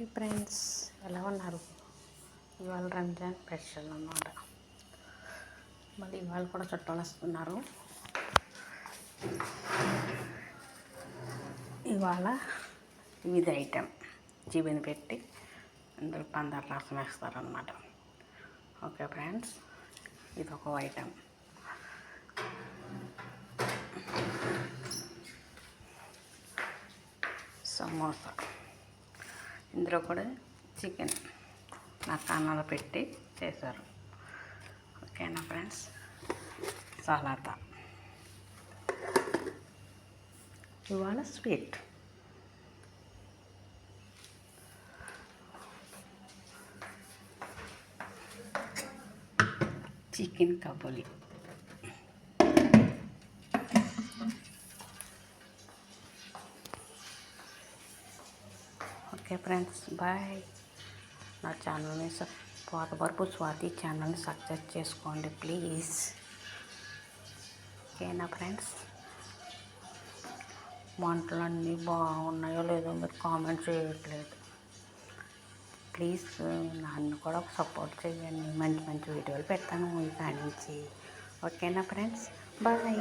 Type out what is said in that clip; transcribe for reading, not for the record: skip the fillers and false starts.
Hi friends, ఎలా ఉన్నారు? ఇవాళ రంజాన్ స్పెషల్ అన్నమాట. మళ్ళీ ఇవాళ కూడా చుట్టాలు వస్తున్నారు. ఇవాళ ఇది ఐటెం చికెన్ పెట్టి అందరూ పందర్ రసం వేస్తారనమాట. ఓకే ఫ్రెండ్స్, ఇది ఒక ఐటెం. సమోసా, ఇందులో కూడా చికెన్ మసాలాలు పెట్టి చేశారు. ఓకేనా ఫ్రెండ్స్. సలాతా, ఇవాళ sweet. Chicken kabuli. Okay friends, bye. నా ఛానల్ని వరపు స్వాతి ఛానల్ని సబ్స్క్రైబ్ చేసుకోండి ప్లీజ్. ఓకేనా ఫ్రెండ్స్. వంటలు అన్నీ బాగున్నాయో లేదో మీరు కామెంట్ చేయట్లేదు. ప్లీజ్ నన్ను కూడా సపోర్ట్ చేయండి. మంచి మంచి వీడియోలు పెడతాను ఈ కాడి నుంచి. ఓకేనా ఫ్రెండ్స్, బాయ్.